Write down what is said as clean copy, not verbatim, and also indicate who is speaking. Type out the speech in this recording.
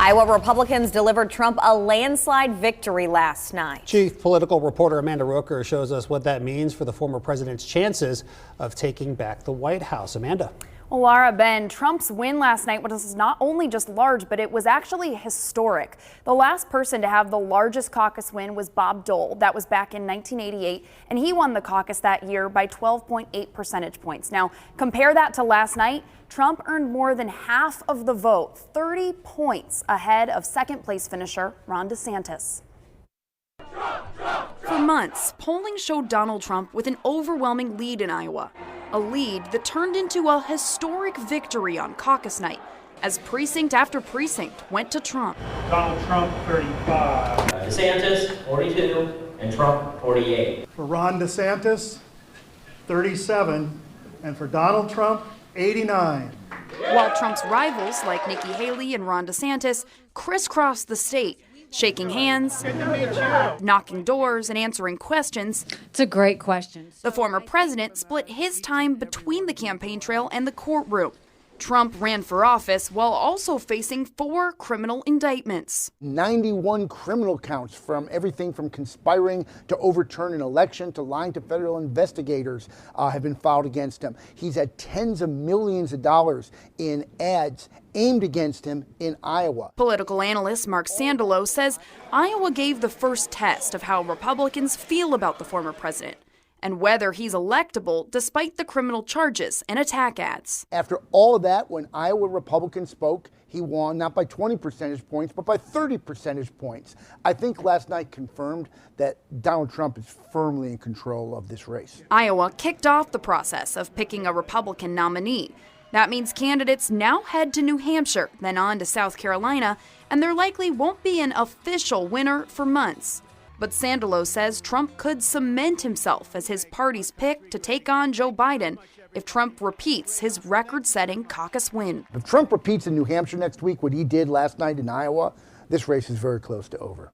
Speaker 1: Iowa Republicans delivered Trump a landslide victory last night.
Speaker 2: Chief political reporter Amanda Rooker shows us what that means for the former president's chances of taking back the White House. Amanda.
Speaker 3: Well, Laura, Ben, Trump's win last night was not only just large, but it was actually historic. The last person to have the largest caucus win was Bob Dole. That was back in 1988, and he won the caucus that year by 12.8 percentage points. Now, compare that to last night. Trump earned more than half of the vote, 30 points ahead of second place finisher Ron DeSantis. For months, polling showed Donald Trump with an overwhelming lead in Iowa. A lead that turned into a historic victory on caucus night as precinct after precinct went to Trump.
Speaker 4: Donald Trump, 35.
Speaker 5: DeSantis, 42, and Trump, 48.
Speaker 4: For Ron DeSantis, 37, and for Donald Trump, 89.
Speaker 3: While Trump's rivals like Nikki Haley and Ron DeSantis crisscrossed the state, shaking hands, knocking doors, and answering questions.
Speaker 6: It's a great question.
Speaker 3: The former president split his time between the campaign trail and the courtroom. Trump ran for office while also facing 4 criminal indictments.
Speaker 7: 91 criminal counts, from everything from conspiring to overturn an election to lying to federal investigators have been filed against him. He's had tens of millions of dollars in ads aimed against him in Iowa.
Speaker 3: Political analyst Mark Sandalo says Iowa gave the first test of how Republicans feel about the former president and whether he's electable despite the criminal charges and attack ads.
Speaker 7: After all of that, when Iowa Republicans spoke, he won not by 20 percentage points, but by 30 percentage points. I think last night confirmed that Donald Trump is firmly in control of this race.
Speaker 3: Iowa kicked off the process of picking a Republican nominee. That means candidates now head to New Hampshire, then on to South Carolina, and there likely won't be an official winner for months. But Sandalo says Trump could cement himself as his party's pick to take on Joe Biden if Trump repeats his record-setting caucus win.
Speaker 7: If Trump repeats in New Hampshire next week what he did last night in Iowa, this race is very close to over.